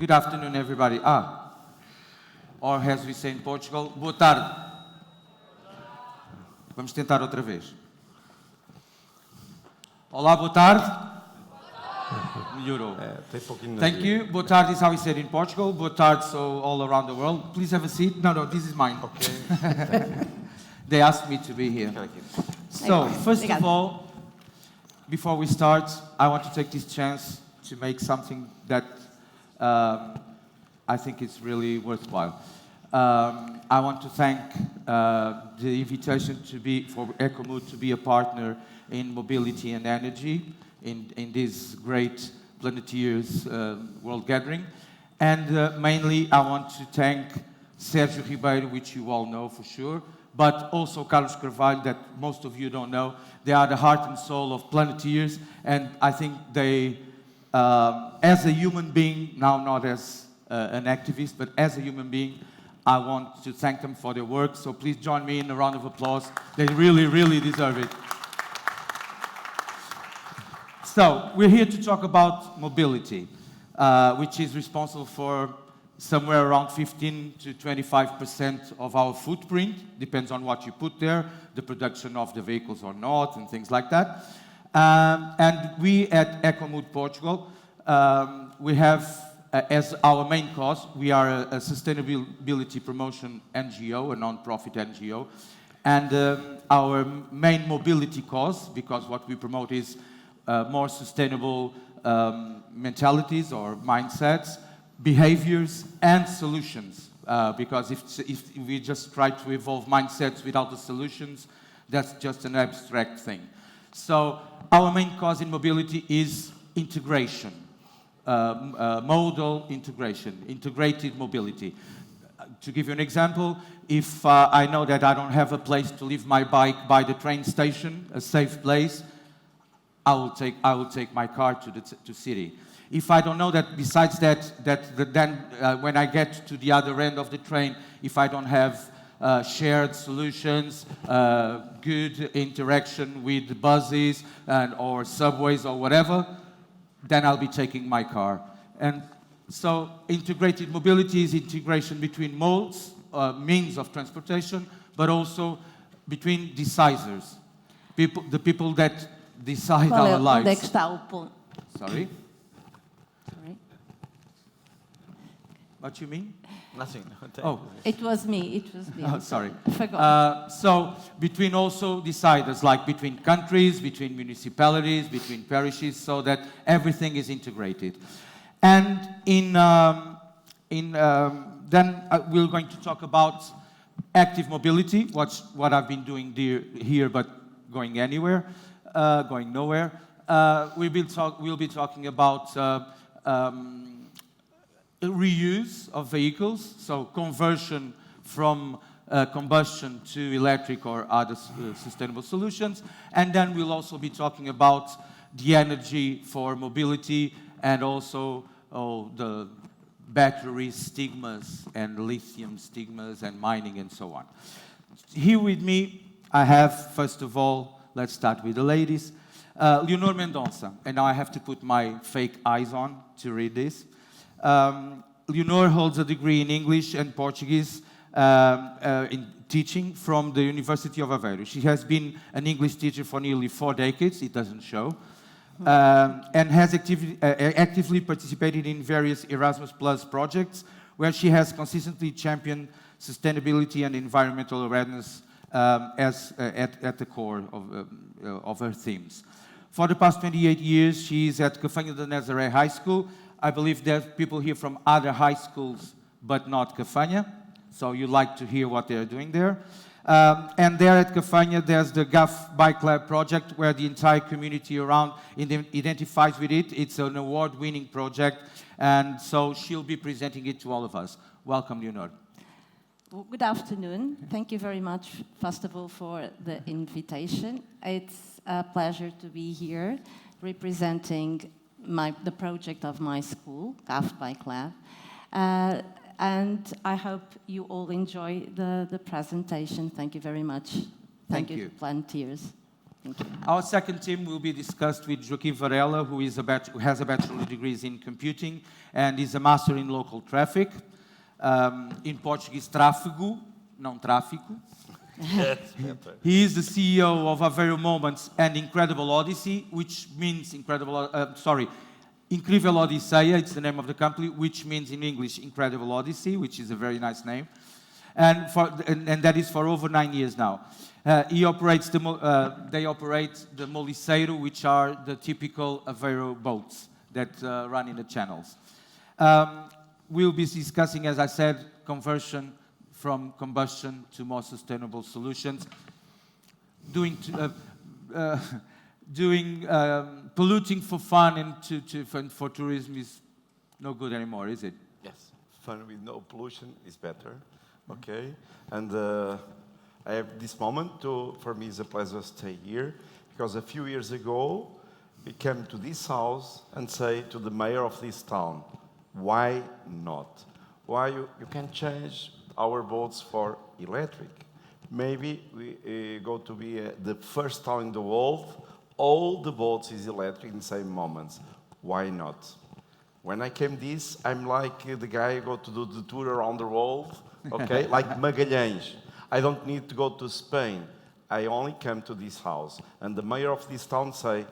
Good afternoon, everybody. Or as we say in Portugal, boa tarde. Vamos tentar outra vez. Olá, boa tarde. Melhorou. Thank you. Boa tarde is how we say it in Portugal. Boa tarde, so all around the world. Please have a seat. No, this is mine. Okay. They asked me to be here. So, first of all, before we start, I want to take this chance to make something that I think is really worthwhile. I want to thank the invitation for EcoMood to be a partner in mobility and energy in this great Planeteers World Gathering. And mainly I want to thank Sérgio Ribeiro, which you all know for sure, but also Carlos Carvalho, that most of you don't know. They are the heart and soul of Planeteers, and I think they, as a human being, now not as an activist, but as a human being, I want to thank them for their work, so please join me in a round of applause. They really, really deserve it. So, we're here to talk about mobility, which is responsible for somewhere around 15 to 25% of our footprint, depends on what you put there, the production of the vehicles or not, and things like that. And we at EcoMood Portugal, we have as our main cause, we are a sustainability promotion NGO, a non-profit NGO, and our main mobility cause, because what we promote is more sustainable mentalities or mindsets, behaviors, and solutions. Because if we just try to evolve mindsets without the solutions, that's just an abstract thing. So our main cause in mobility is integration. Modal integration, integrated mobility. To give you an example, if I know that I don't have a place to leave my bike by the train station, a safe place, I will take my car to the city. If I don't know that besides that, when I get to the other end of the train, if I don't have shared solutions, good interaction with buses or subways or whatever, then I'll be taking my car. And so integrated mobility is integration between modes, means of transportation, but also between decisors, the people that decide our lives. Onde é que está o ponto? Sorry? What you mean? Nothing. Oh. It was me. Oh, sorry. I forgot. So between also deciders, like between countries, between municipalities, between parishes, so that everything is integrated. And then we're going to talk about active mobility, what I've been doing here, but going anywhere, going nowhere. We'll be talking about reuse of vehicles, so conversion from combustion to electric or other sustainable solutions. And then we'll also be talking about the energy for mobility and also the battery stigmas and lithium stigmas and mining and so on. Here with me, I have, first of all, let's start with the ladies, Leonor Mendonça. And now I have to put my fake eyes on to read this. Leonor holds a degree in English and Portuguese in teaching from the University of Aveiro. She has been an English teacher for nearly 4 decades, it doesn't show, and has actively participated in various Erasmus Plus projects where she has consistently championed sustainability and environmental awareness at the core of her themes. For the past 28 years, she is at Cafanha de Nazaré High School. I believe there's people here from other high schools, but not Cafanha, so you like to hear what they're doing there. And there at Cafanha, there's the GAF Bike Lab project, where the entire community around identifies with it. It's an award-winning project, and so she'll be presenting it to all of us. Welcome, Leonor. Well, good afternoon. Thank you very much, first of all, for the invitation. It's a pleasure to be here representing the project of my school, GAF Bike Lab. And I hope you all enjoy the presentation. Thank you very much. Thank you. Planeteers. Thank you. Our second team will be discussed with Joaquim Varela, who has a bachelor degree in computing and is a master in local traffic. In Portuguese, tráfego, não tráfico. He is the CEO of Aveiro Moments and Incredible Odyssey, which means Incrível Odisseia, it's the name of the company, which means in English Incredible Odyssey, which is a very nice name. And that is for over 9 years now. They operate the Moliceiro, which are the typical Aveiro boats that run in the channels. We'll be discussing, as I said, conversion from combustion to more sustainable solutions. Polluting for fun and for tourism is no good anymore, is it? Yes, fun with no pollution is better. Okay, and I have this moment for me it's a pleasure to stay here because a few years ago we came to this house and say to the mayor of this town, why not? Why you can change our boats for electric? Maybe we go to be the first town in the world, all the boats is electric in the same moments. Why not? When I came this, I'm like the guy who go to do the tour around the world. Okay, like Magalhães. I don't need to go to Spain. I only come to this house. And the mayor of this town say,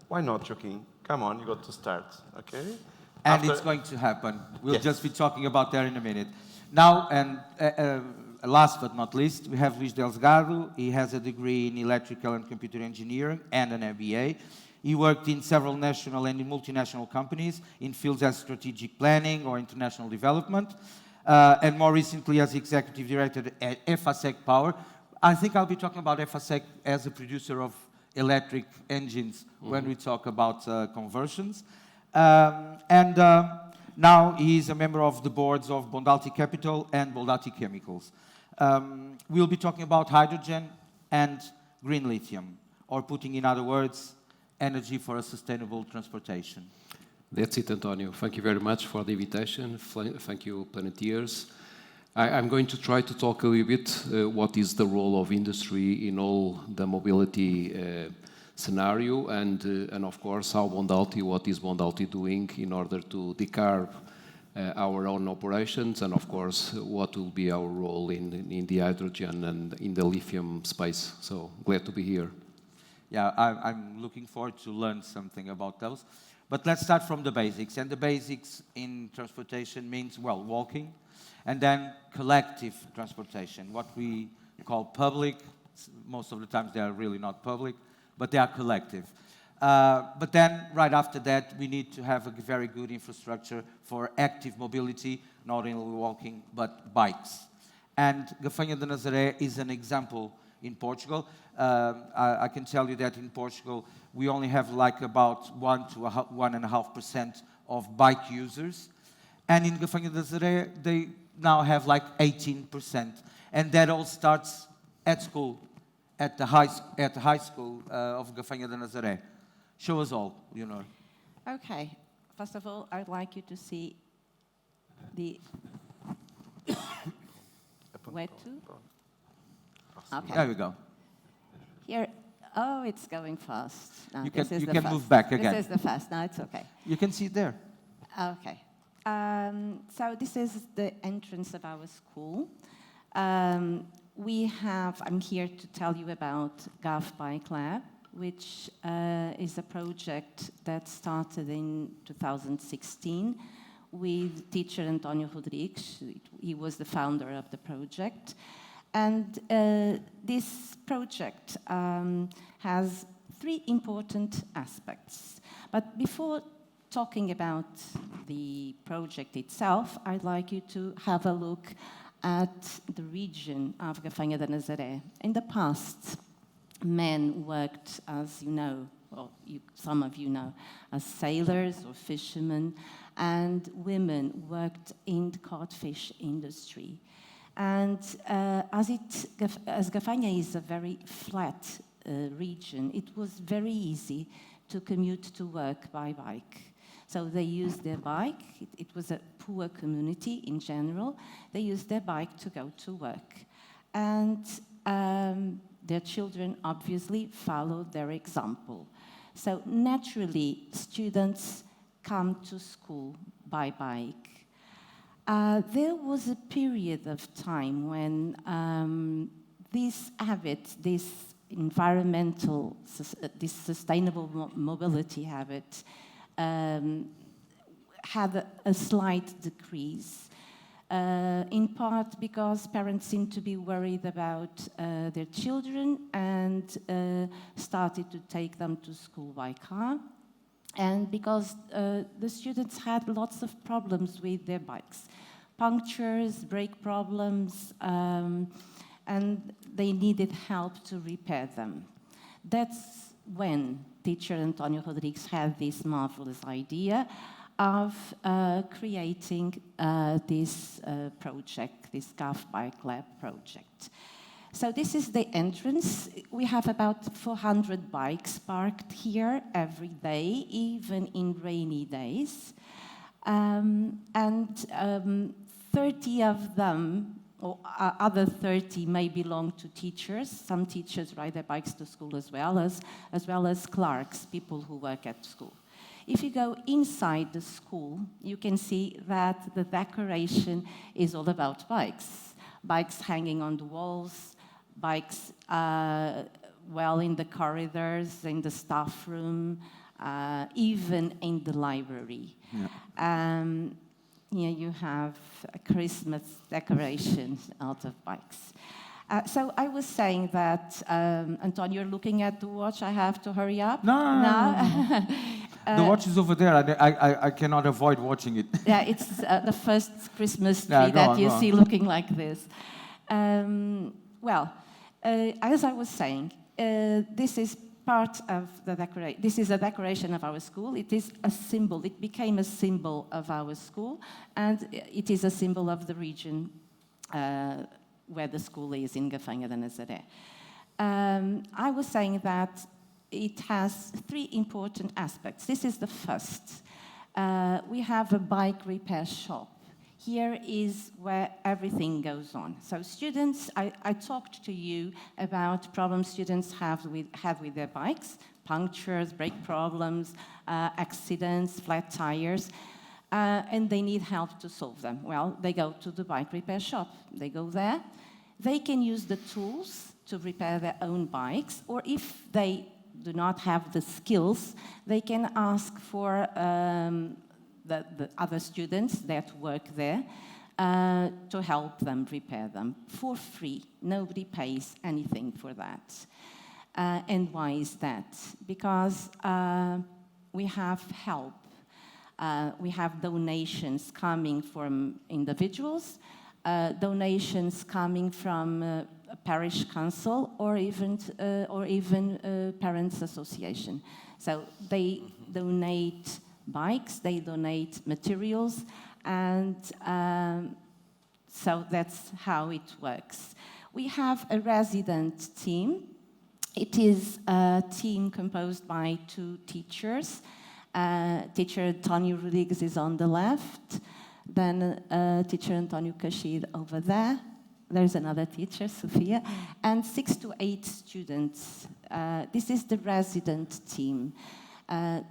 why not, Joaquim? Come on, you got to start, okay? And it's going to happen. We'll just be talking about that in a minute. Now, and last but not least, we have Luís Delgado. He has a degree in electrical and computer engineering and an MBA. He worked in several national and multinational companies in fields as strategic planning or international development. And more recently as executive director at EFASEC Power. I think I'll be talking about EFASEC as a producer of electric engines when we talk about conversions. Now he is a member of the boards of Bondalti Capital and Bondalti Chemicals. We'll be talking about hydrogen and green lithium, or putting in other words, energy for a sustainable transportation. That's it, António. Thank you very much for the invitation. Thank you, Planeteers. I'm going to try to talk a little bit what is the role of industry in all the mobility scenario, and of course, how Bondalti, what is Bondalti doing in order to decarb our own operations, and of course, what will be our role in the hydrogen and in the lithium space. So glad to be here. Yeah, I'm looking forward to learn something about those. But let's start from the basics. And the basics in transportation means, well, walking, and then collective transportation, what we call public. Most of the times they are really not public, but they are collective. But then, right after that, we need to have a very good infrastructure for active mobility, not only walking, but bikes. And Gafanha de Nazaré is an example in Portugal. I can tell you that in Portugal, we only have like about 1 to 1.5% of bike users. And in Gafanha de Nazaré, they now have like 18%. And that all starts at school, at the high school of Gafanha de Nazaré. Show us all, Leonor. Okay. First of all, I'd like you to see the... Where to? Okay. There we go. Here. Oh, it's going fast. No, You this can, is you the can fast. move back again. This is the fast. No, it's okay. You can see it there. Okay. So this is the entrance of our school. I'm here to tell you about GAF Bike Lab, which is a project that started in 2016 with teacher António Rodrigues. He was the founder of the project. And this project has 3 important aspects. But before talking about the project itself, I'd like you to have a look at the region of Gafanha de Nazaré. In the past, men worked, as you know, or some of you know, as sailors or fishermen, and women worked in the codfish industry. And as Gafanha is a very flat region, it was very easy to commute to work by bike. So they used their bike. It was a poor community in general. They used their bike to go to work. And their children obviously followed their example. So naturally, students come to school by bike. There was a period of time when this habit, this environmental, this sustainable mobility habit had a slight decrease, in part because parents seemed to be worried about their children and started to take them to school by car, and because the students had lots of problems with their bikes, punctures, brake problems, and they needed help to repair them. That's when teacher António Rodrigues had this marvelous idea of creating this project, this GAF Bike Lab project. So this is the entrance. We have about 400 bikes parked here every day, even in rainy days. And 30 of them, or other 30 may belong to teachers. Some teachers ride their bikes to school as well as clerks, people who work at school. If you go inside the school, you can see that the decoration is all about bikes. Bikes hanging on the walls, bikes in the corridors, in the staff room, even in the library. Yeah. Here you have a Christmas decoration out of bikes. So I was saying that, António, you're looking at the watch. I have to hurry up. No. The watch is over there. I cannot avoid watching it. Yeah, it's the first Christmas tree that you see looking like this. As I was saying, this is part of the decoration. This is a decoration of our school. It is a symbol. It became a symbol of our school, and it is a symbol of the region where the school is, in Gafanha da Nazaré. I was saying that it has three important aspects. This is the first. We have a bike repair shop. Here is where everything goes on. So students, I talked to you about problems students have with their bikes, punctures, brake problems, accidents, flat tires, and they need help to solve them. Well, they go to the bike repair shop. They go there. They can use the tools to repair their own bikes, or if they do not have the skills, they can ask for the other students that work there to help them repair them for free. Nobody pays anything for that. And why is that? Because we have help. We have donations coming from individuals, donations coming from a parish council, or even parents association. So they donate bikes, they donate materials, and so that's how it works. We have a resident team. It is a team composed by 2 teachers. Teacher António Rodrigues is on the left, then teacher António Cachide over there. There's another teacher, Sofia, and 6 to 8 students. This is the resident team.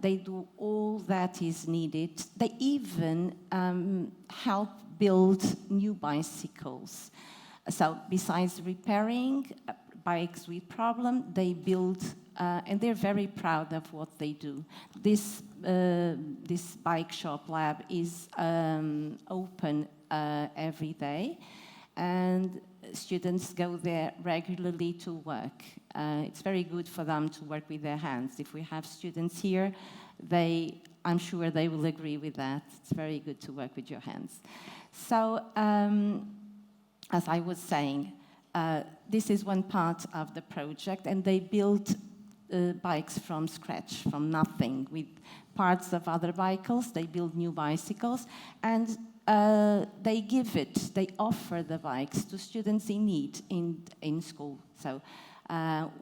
They do all that is needed. They even help build new bicycles. So besides repairing bikes with problem, they build, and they're very proud of what they do. This bike shop lab is open every day, and students go there regularly to work. It's very good for them to work with their hands. If we have students here, I'm sure they will agree with that. It's very good to work with your hands. So, as I was saying, this is one part of the project, and they built bikes from scratch, from nothing, with parts of other bicycles. They build new bicycles, and they offer the bikes to students in need in school. So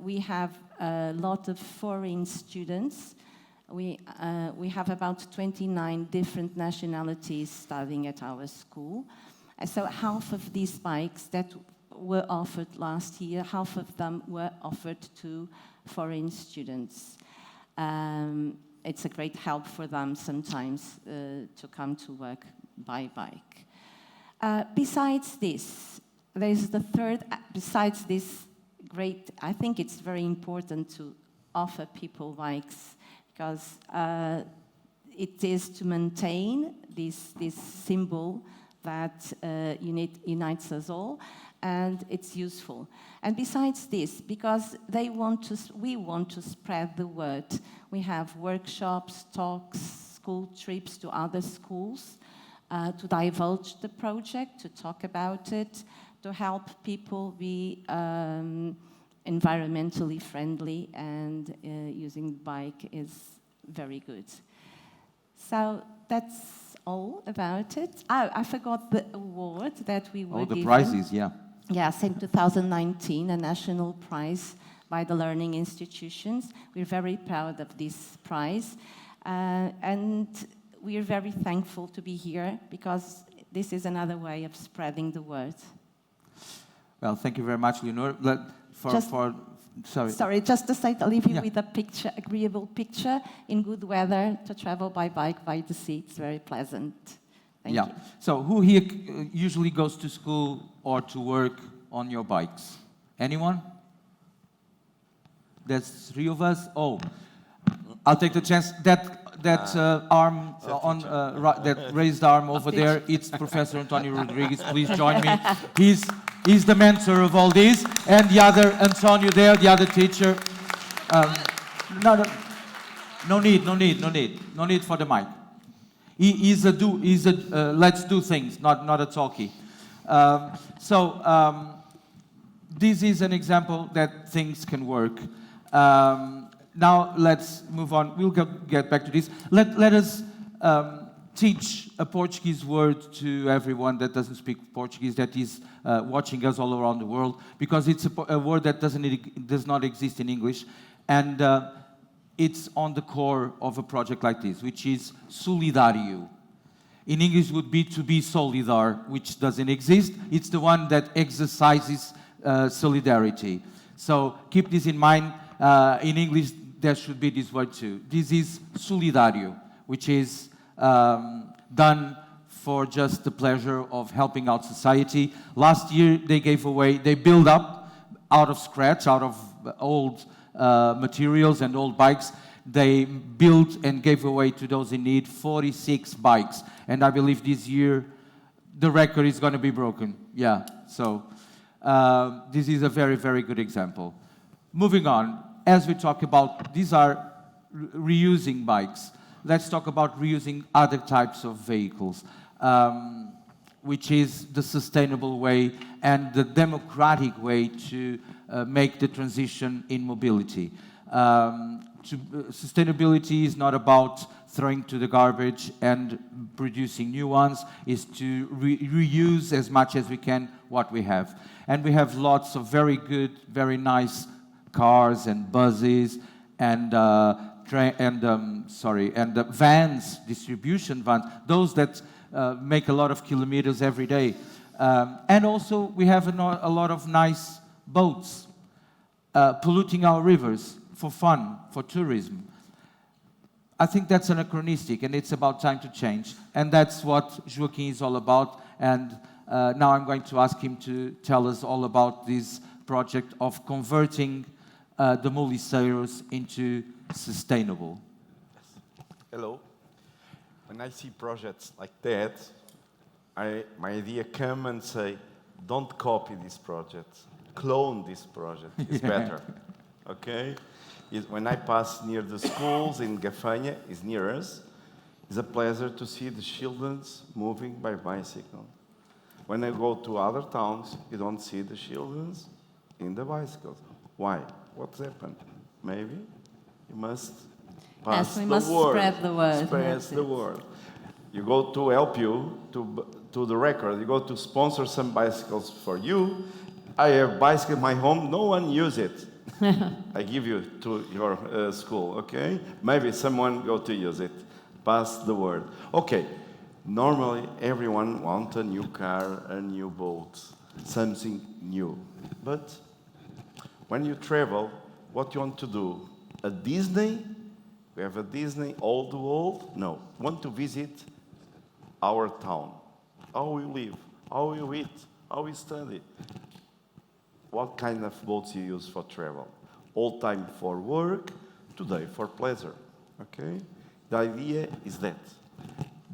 we have a lot of foreign students. We have about 29 different nationalities studying at our school. So half of these bikes that were offered last year. Half of them were offered to foreign students. It's a great help for them sometimes to come to work by bike. Besides this, there's the third, besides this great, I think it's very important to offer people bikes because it is to maintain this symbol that unites us all, and it's useful. And besides this, because we want to spread the word. We have workshops, talks, school trips to other schools to divulge the project, to talk about it, to help people be environmentally friendly, and using bike is very good. So that's all about it. Oh, I forgot the award that we were given. Oh, the prizes, yeah. Yes, in 2019, a national prize by the learning institutions. We're very proud of this prize. And we're very thankful to be here because this is another way of spreading the word. Well, thank you very much, Leonor. Sorry, just to say, to leave you Yeah. with a picture, agreeable picture in good weather to travel by bike by the sea. It's very pleasant. Thank you. So who here usually goes to school or to work on your bikes? Anyone? There's 3 of us. Oh, I'll take the chance. That arm on that raised arm over there. It's Professor António Rodrigues. Please join me. He's the mentor of all this, and the other António there, the other teacher. No need for the mic. He's a let's do things, not a talkie. This is an example that things can work. Now let's move on. We'll get back to this. Let us teach a Portuguese word to everyone that doesn't speak Portuguese, that is watching us all around the world, because it's a word that does not exist in English, and it's on the core of a project like this, which is solidário. In English would be to be solidar, which doesn't exist. It's the one that exercises solidarity. So keep this in mind. In English, there should be this word too. This is solidário, which is done for just the pleasure of helping out society. Last year, they built up out of scratch, out of old materials and old bikes. They built and gave away to those in need 46 bikes. And I believe this year, the record is going to be broken. Yeah, so this is a very, very good example. Moving on, as we talk about, these are reusing bikes. Let's talk about reusing other types of vehicles, which is the sustainable way and the democratic way to make the transition in mobility. Sustainability is not about throwing to the garbage and producing new ones, is to reuse as much as we can what we have. And we have lots of very good, very nice cars and buses and vans, distribution vans, those that make a lot of kilometers every day. And also we have a lot of nice boats polluting our rivers for fun, for tourism. I think that's anachronistic, and it's about time to change. And that's what Joaquim is all about. And now I'm going to ask him to tell us all about this project of converting the muliceiros into sustainable. Hello. When I see projects like that, my idea come and say, don't copy this project, clone this project. It's better. Okay? When I pass near the schools in Gafanha, is near us, it's a pleasure to see the children moving by bicycle. When I go to other towns, you don't see the children in the bicycles. Why? What's happened? Maybe you must pass yes, we the must word. spread the word. Spread the word. You go to help you to the record. You go to sponsor some bicycles for you. I have bicycle in my home. No one use it. I give you to your school, okay? Maybe someone go to use it. Pass the word. Okay, normally everyone wants a new car, a new boat. something new. But when you travel, what you want to do? A Disney? We have a Disney all the world? No. Want to visit our town. How we live, how we eat, how we study. What kind of boats you use for travel? All time for work, today for pleasure. Okay? The idea is that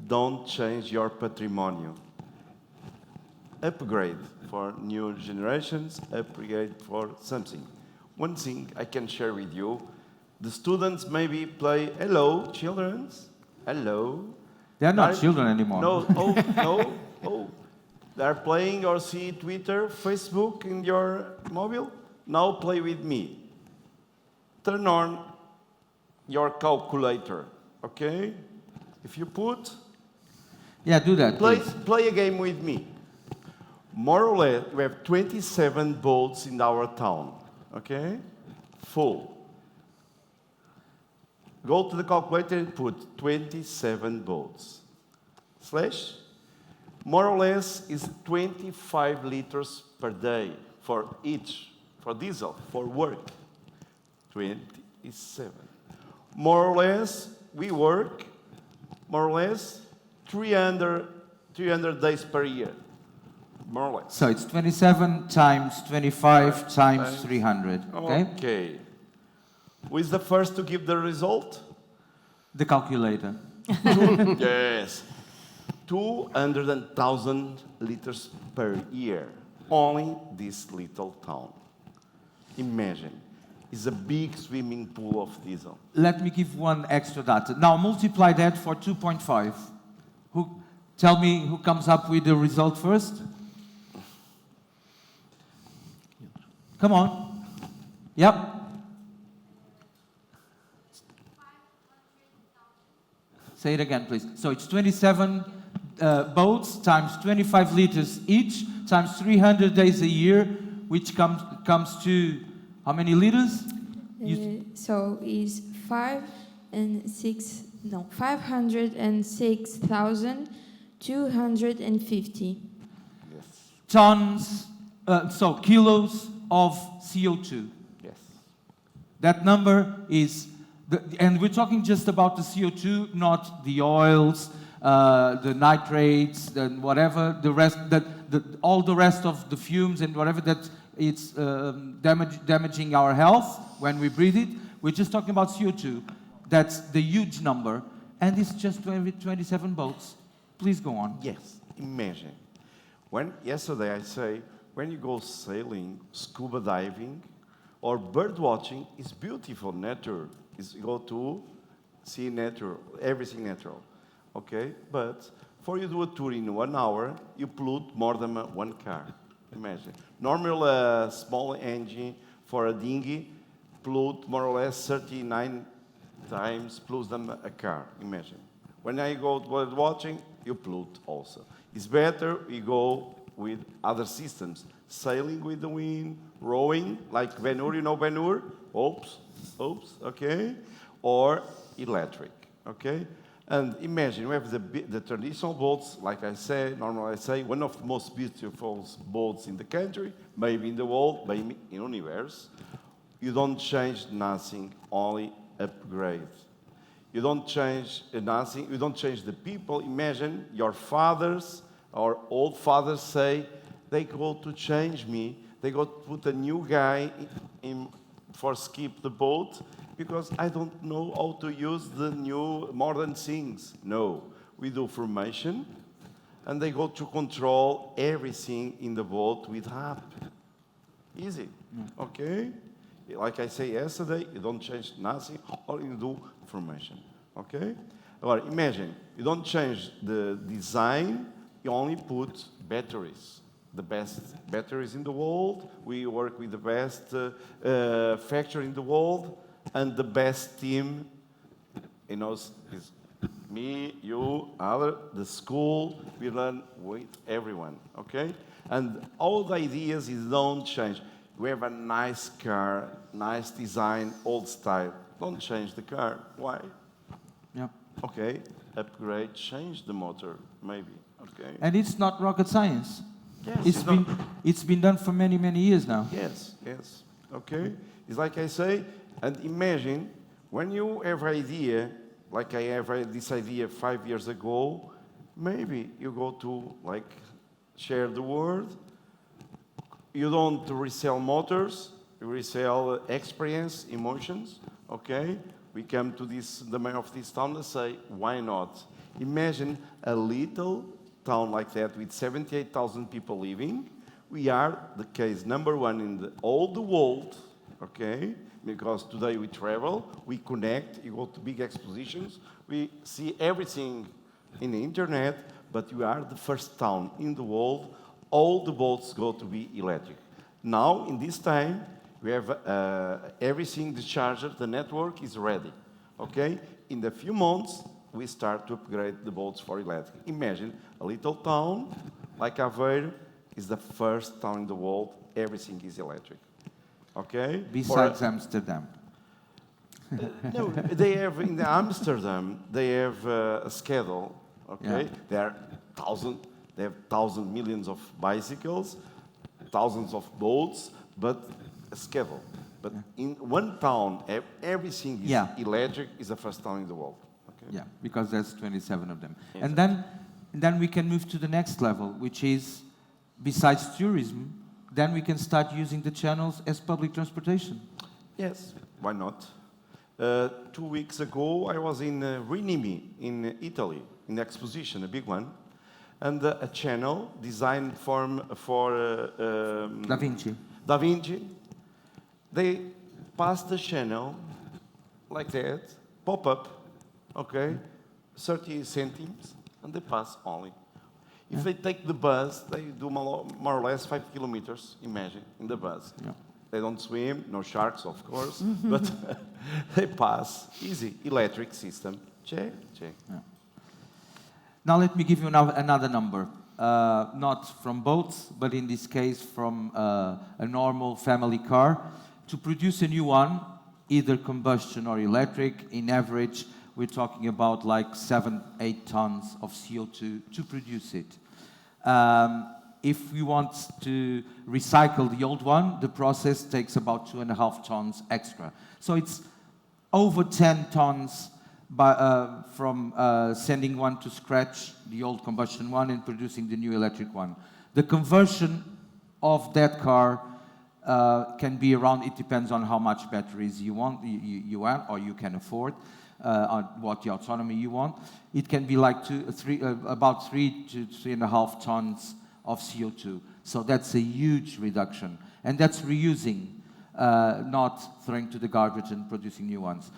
don't change your patrimonium. Upgrade for new generations, upgrade for something. One thing I can share with you, the students maybe play, hello, children, hello. They're not children anymore. No, oh. They're playing or see Twitter, Facebook in your mobile? Now play with me. Turn on your calculator, okay? If you put, Yeah, do that, please. play a game with me. More or less, we have 27 boats in our town, okay? Full. Go to the calculator and put 27 boats. Slash, more or less is 25 liters per day for each, for diesel, for work. 27. More or less, we work, more or less, 300 days per year. More or less. So it's 27 times 25 times 300, okay? Okay. Who is the first to give the result? The calculator. Yes. 200,000 liters per year. Only this little town. Imagine. It's a big swimming pool of diesel. Let me give one extra data. Now multiply that for 2.5. Tell me who comes up with the result first? Come on. Yep. Say it again, please. So it's 27 boats times 25 liters each times 300 days a year, which comes to how many liters? So is 506,250. Yes. Tons, so kilos of CO2. Yes. That number is, and we're talking just about the CO2, not the oils, the nitrates, and whatever, the rest, all the rest of the fumes and whatever that it's damaging our health when we breathe it. We're just talking about CO2. That's the huge number, and it's just 27 boats. Please go on. Yes. Imagine. Yesterday I say, when you go sailing, scuba diving, or bird watching, it's beautiful nature. You go to see nature, everything natural. Okay? But for you to do a tour in 1 hour, you pollute more than one car. Imagine. Normal small engine for a dinghy pollute more or less 39 times plus than a car. Imagine. When I go bird watching, you pollute also. It's better we go with other systems. Sailing with the wind, rowing, like Ben-Hur, you know Ben-Hur? Oops, okay? Or electric, okay? And imagine, we have the traditional boats, like I say, normally I say, one of the most beautiful boats in the country, maybe in the world, maybe in the universe. You don't change nothing, only upgrade. You don't change nothing, you don't change the people. Imagine your fathers or old fathers say, they go to change me, they go to put a new guy in for skip the boat because I don't know how to use the new modern things. No, we do formation and they go to control everything in the boat with app. Easy, okay? Like I say yesterday, you don't change nothing, all you do formation, okay? Or imagine, you don't change the design, you only put batteries. The best batteries in the world. We work with the best factory in the world, and the best team, you know, is me, you, the school. We learn with everyone, okay? And all the ideas is don't change. We have a nice car, nice design, old style. Don't change the car. Why? Yeah. Okay, upgrade, change the motor, maybe. Okay. And it's not rocket science. Yes, It's been done for many, many years now. Yes, yes. Okay. It's like I say, and imagine when you have idea, like I have this idea 5 years ago, maybe you go to like share the word. You don't resell motors, you resell experience, emotions. Okay. We come to the mayor of this town and say, why not? Imagine a little town like that with 78,000 people living. We are the case number one in all the world, okay? Because today we travel, we connect, you go to big expositions, we see everything in the internet, but we are the first town in the world, all the boats go to be electric. Now, in this time, we have everything, the charger, the network is ready, okay? In a few months, we start to upgrade the boats for electric. Imagine a little town like Aveiro is the first town in the world, everything is electric. Okay? Besides Amsterdam. No, they have in Amsterdam, they have a schedule, okay? Yeah. They have thousands, millions of bicycles, thousands of boats, but a schedule. But in one town, everything is electric, is the first town in the world. Yeah, because there's 27 of them. Yes. And then we can move to the next level, which is, besides tourism, then we can start using the channels as public transportation. Yes, why not? 2 weeks ago, I was in Rimini, in Italy, in the exposition, a big one, and a channel designed for Da Vinci. Da Vinci. They pass the channel like that, pop up, okay, 30 centimes, and they pass only. If they take the bus, they do more or less 5 kilometers, imagine, in the bus. Yeah. They don't swim, no sharks, of course, but they pass, easy, electric system. Check, check. Yeah. Now let me give you another number, not from boats, but in this case from a normal family car. To produce a new one, either combustion or electric, in average, we're talking about like 7-8 tons of CO2 to produce it. If we want to recycle the old one, the process takes about 2.5 tons extra. So it's over 10 tons from sending one to scratch, the old combustion one, and producing the new electric one. The conversion of that car can be around, it depends on how much batteries you want or you can afford, on what the autonomy you want. It can be like about 3 to 3.5 tons of CO2. So that's a huge reduction. And that's reusing, not throwing to the garbage and producing new ones.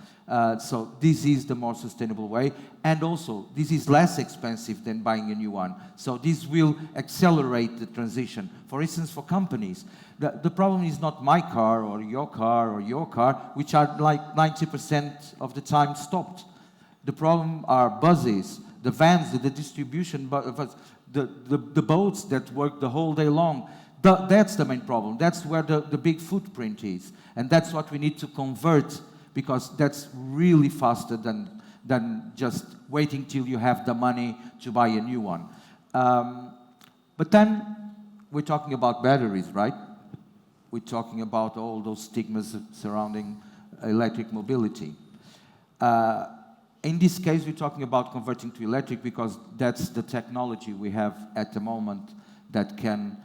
So this is the more sustainable way. And also, this is less expensive than buying a new one. So this will accelerate the transition. For instance, for companies, the problem is not my car or your car, which are like 90% of the time stopped. The problem are buses, the vans, the distribution, the boats that work the whole day long. That's the main problem. That's where the big footprint is. And that's what we need to convert, because that's really faster than just waiting till you have the money to buy a new one. But then we're talking about batteries, right? We're talking about all those stigmas surrounding electric mobility. In this case, we're talking about converting to electric because that's the technology we have at the moment that can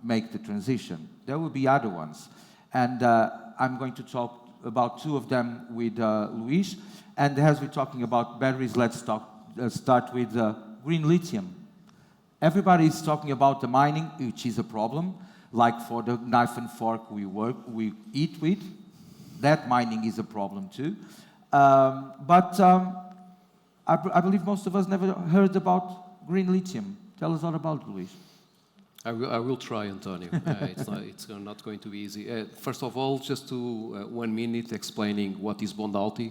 make the transition. There will be other ones. And I'm going to talk about 2 of them with Luís. And as we're talking about batteries, let's start with green lithium. Everybody is talking about the mining, which is a problem. Like for the knife and fork we eat with, that mining is a problem too. But I believe most of us never heard about green lithium. Tell us all about it, Luís. I will try, António. It's not going to be easy. First of all, just to 1 minute explaining what is Bondalti.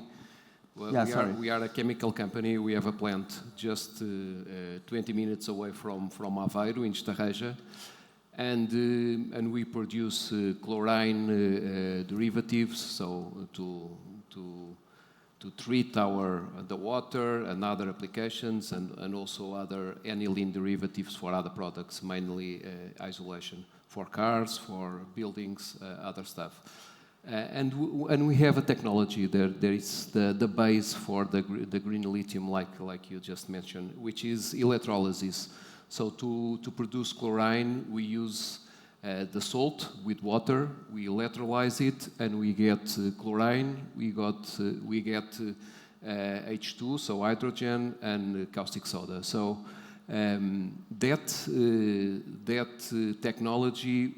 Well, we are a chemical company. We have a plant just 20 minutes away from Aveiro, in Estarreja. And we produce chlorine derivatives, so to treat the water and other applications, and also aniline derivatives for other products, mainly isolation for cars, for buildings, other stuff. And we have a technology there. There is the base for the green lithium, like you just mentioned, which is electrolysis. So to produce chlorine, we use the salt with water, we electrolyze it, and we get chlorine, we get H2, so hydrogen, and caustic soda. So that technology,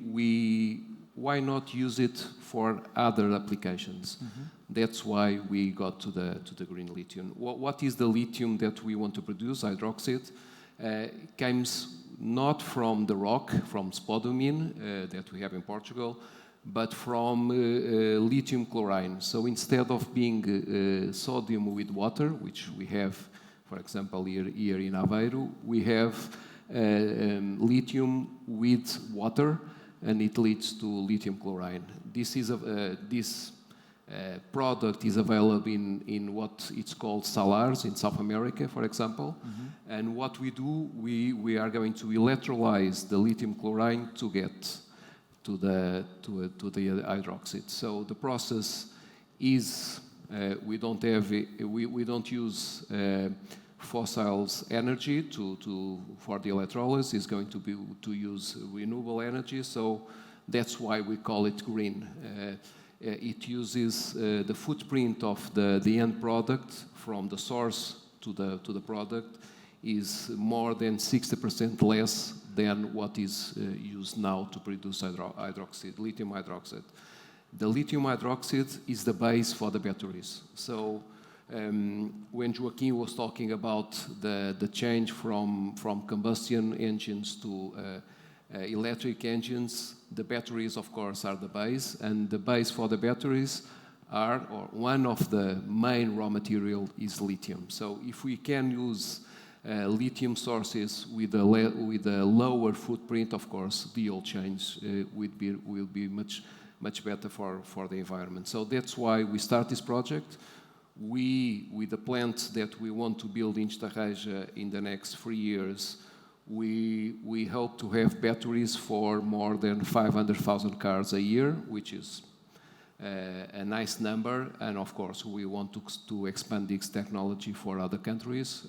why not use it for other applications? That's why we got to the green lithium. What is the lithium that we want to produce? Hydroxide comes not from the rock, from spodumene that we have in Portugal, but from lithium chlorine. So instead of being sodium with water, which we have, for example, here in Aveiro, we have lithium with water, and it leads to lithium chlorine. This product is available in what it's called salars in South America, for example. And what we do, we are going to electrolyze the lithium chlorine to get to the hydroxide. So the process is we don't use fossils energy for the electrolysis. It's going to be to use renewable energy. So that's why we call it green. It uses the footprint of the end product from the source to the product is more than 60% less than what is used now to produce hydroxide, lithium hydroxide. The lithium hydroxide is the base for the batteries. So when Joaquim was talking about the change from combustion engines to electric engines, the batteries, of course, are the base, and the base for the batteries or one of the main raw material is lithium. So if we can use lithium sources with a lower footprint, of course, the oil change will be much better for the environment. So that's why we start this project. With the plant that we want to build in Estarreja in the next 3 years, we hope to have batteries for more than 500,000 cars a year, which is a nice number. And of course, we want to expand this technology for other countries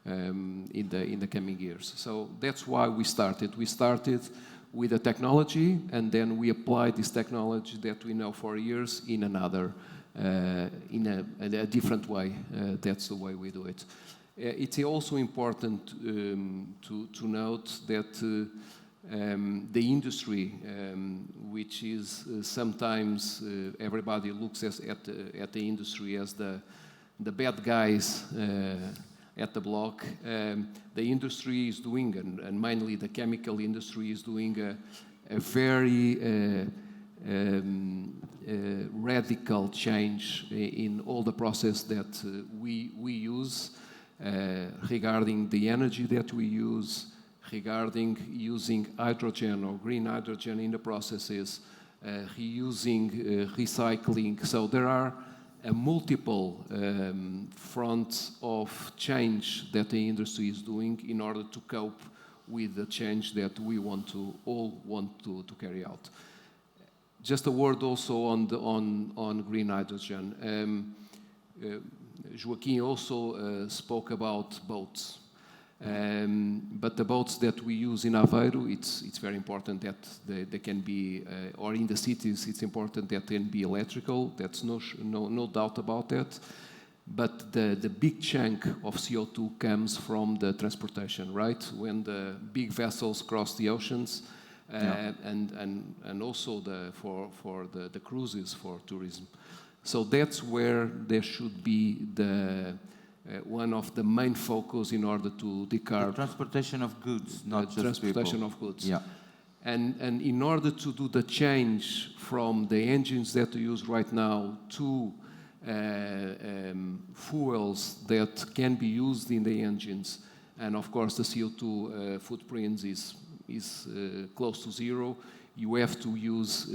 in the coming years. So that's why we started. We started with a technology, and then we applied this technology that we know for years in a different way. That's the way we do it. It's also important to note that the industry, which is sometimes everybody looks at the industry as the bad guys at the block, the industry is doing, and mainly the chemical industry is doing a very radical change in all the process that we use regarding the energy that we use, regarding using hydrogen or green hydrogen in the processes, reusing, recycling. So there are multiple fronts of change that the industry is doing in order to cope with the change that we all want to carry out. Just a word also on green hydrogen. Joaquim also spoke about boats. But the boats that we use in Aveiro, it's very important that they can be, or in the cities, it's important that they can be electrical. That's no doubt about that. But the big chunk of CO2 comes from the transportation, right? When the big vessels cross the oceans, and also for the cruises for tourism. So that's where there should be one of the main focus in order to decarbonize. Transportation of goods, not just transportation people. of goods. Yeah. And in order to do the change from the engines that we use right now to fuels that can be used in the engines, and of course the CO2 footprint is close to zero, you have to use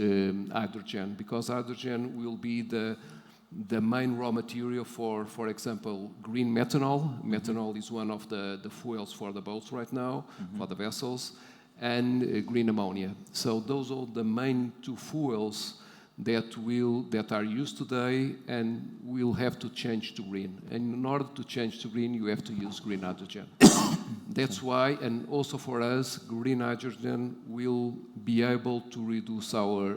hydrogen, because hydrogen will be the main raw material for example, green methanol. Methanol is one of the fuels for the boats right now, for the vessels, and green ammonia. So those are the main two fuels that are used today and will have to change to green. And in order to change to green, you have to use green hydrogen. That's why, and also for us, green hydrogen will be able to reduce our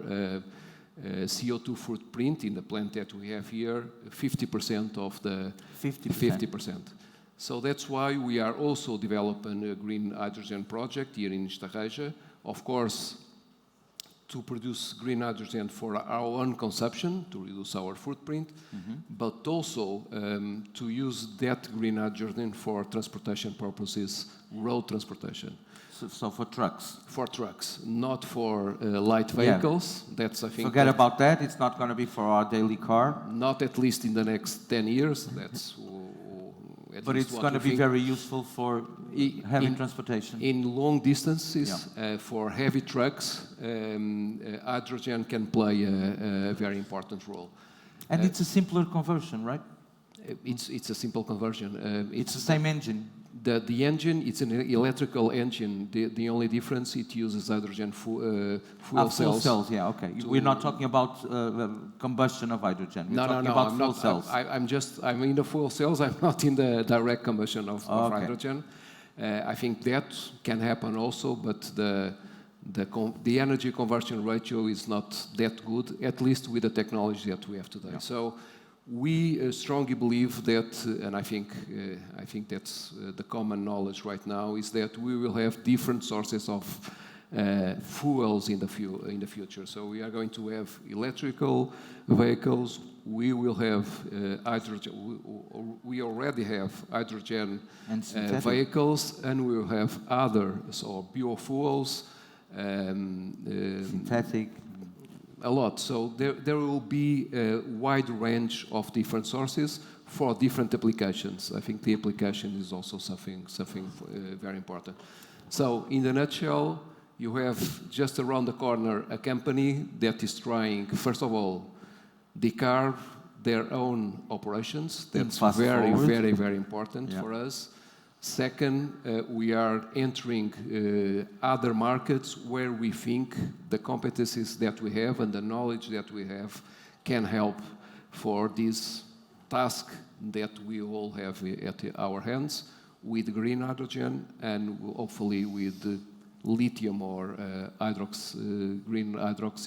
CO2 footprint in the plant that we have here, 50% of the 50%. So that's why we are also developing a green hydrogen project here in Estarreja. Of course, to produce green hydrogen for our own consumption, to reduce our footprint, but also to use that green hydrogen for transportation purposes, road transportation. So for trucks? For trucks, not for light vehicles. Yeah. That's, I think... Forget about that. It's not going to be for our daily car. Not at least in the next 10 years. That's... But it's going to be very useful for heavy transportation. In long distances, for heavy trucks, hydrogen can play a very important role. And it's a simpler conversion, right? It's a simple conversion. It's the same engine. The engine, it's an electrical engine. The only difference, it uses hydrogen fuel cells. Fuel cells, yeah, okay. We're not talking about combustion of hydrogen. We're talking about fuel cells. I'm in the fuel cells. I'm not in the direct combustion of hydrogen. I think that can happen also, but the energy conversion ratio is not that good, at least with the technology that we have today. Yeah. So we strongly believe that, and I think that's the common knowledge right now, is that we will have different sources of fuels in the future. So we are going to have electrical vehicles. We will have hydrogen. We already have hydrogen vehicles, and we will have other biofuels, synthetic. A lot. So there will be a wide range of different sources for different applications. I think the application is also something very important. So in the nutshell, you have just around the corner a company that is trying, first of all, decarb their own operations. That's very important for us. Second, we are entering other markets where we think the competencies that we have and the knowledge that we have can help for this task that we all have at our hands with green hydrogen and hopefully with lithium or green hydrox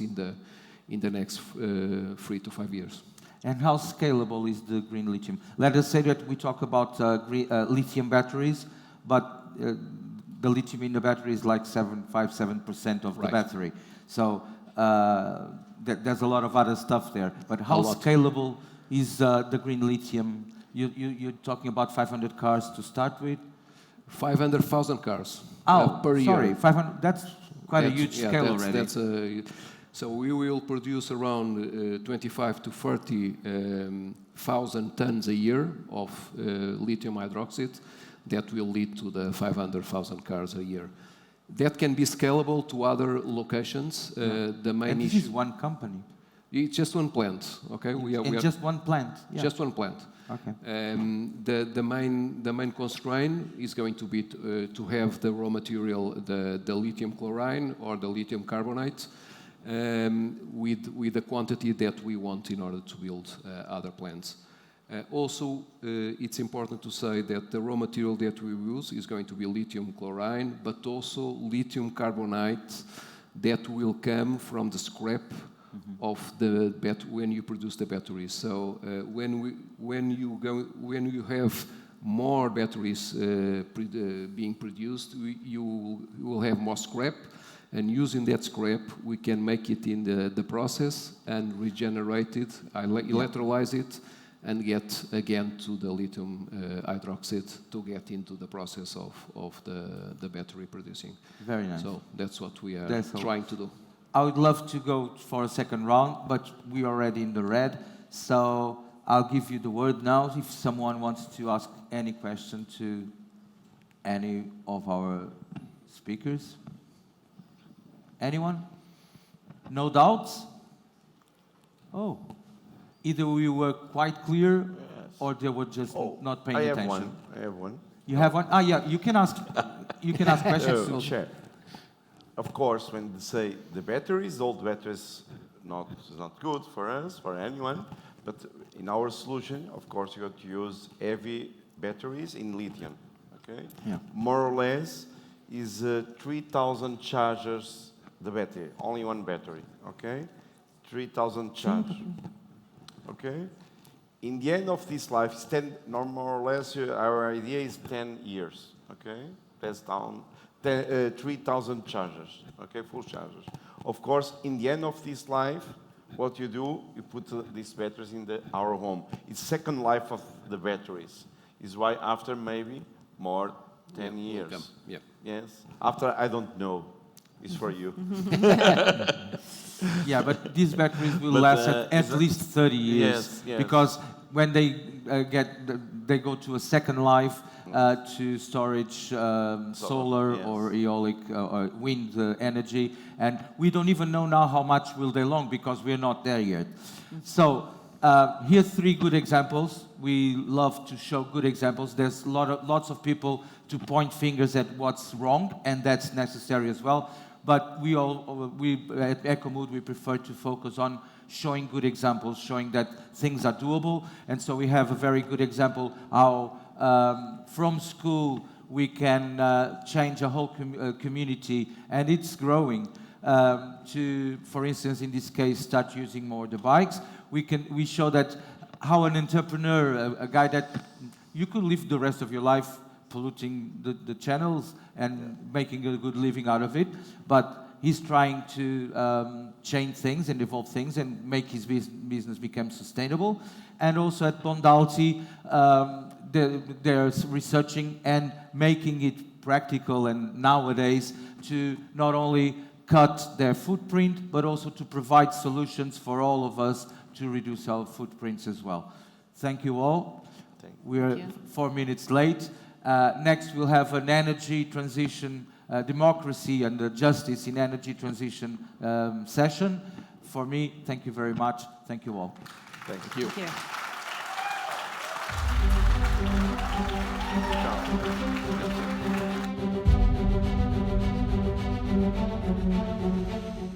in the next 3 to 5 years. And how scalable is the green lithium? Let us say that we talk about lithium batteries, but the lithium in the battery is like 7% of the battery. So there's a lot of other stuff there. But how scalable is the green lithium? You're talking about 500 cars to start with? 500,000 cars per year. Sorry, 500. That's quite a huge scale already. So we will produce around 25 to 30,000 tons a year of lithium hydroxide. That will lead to the 500,000 cars a year. That can be scalable to other locations. The main and this is one company. It's just one plant. Okay, just one plant. Yeah. Just one plant. Okay. The main constraint is going to be to have the raw material, the lithium chloride or the lithium carbonate. With the quantity that we want in order to build other plants. Also, it's important to say that the raw material that we use is going to be lithium chloride, but also lithium carbonate that will come from the scrap of the when you produce the batteries. So when you have more batteries being produced, you will have more scrap. And using that scrap, we can make it in the process and regenerate it, electrolyze it, and get again to the lithium hydroxide to get into the process of the battery producing. Very nice. So that's what we are trying to do. I would love to go for a second round, but we're already in the red. So I'll give you the word now if someone wants to ask any question to any of our speakers. Anyone? No doubts? Oh, either we were quite clear or they were just not paying I have attention. one. I have one. You have one? Ah, yeah, you can ask, questions. too. Sure. Of course, when they say the batteries, old batteries, not good for us, for anyone. But in our solution, of course, you have to use heavy batteries in lithium. Okay. Yeah. More or less is 3,000 chargers. The battery, only one battery. Okay. 3,000 chargers. Okay. In the end of this life, it's 10, more or less, our idea is 10 years, okay? That's down 3,000 chargers, okay, full chargers. Of course, in the end of this life, what you do, you put these batteries in our home. It's second life of the batteries. Is why after maybe more 10 years. Yeah. Yes. After, I don't know. It's for you. Yeah, but these batteries will But, last is at that- least 30 years. Yes, yes. Because when they they go to a second life to storage solar yes. or eolic or wind energy, and we don't even know now how much will they long because we're not there yet. So here's 3 good examples. We love to show good examples. There's lots of people to point fingers at what's wrong, and that's necessary as well. But we at EcoMood, we prefer to focus on showing good examples, showing that things are doable. And so we have a very good example how from school we can change a whole community, and it's growing. To, for instance, in this case, start using more the bikes. We show that how an entrepreneur, a guy that you could live the rest of your life polluting the channels and making a good living out of it, but he's trying to change things and evolve things and make his business become sustainable. And also at Bondalti, they're researching and making it practical and nowadays to not only cut their footprint, but also to provide solutions for all of us to reduce our footprints as well. Thank you all. We're 4 minutes late. Next, we'll have an energy transition, democracy and justice in energy transition session. For me, thank you very much. Thank you all. Thank you. Thank you.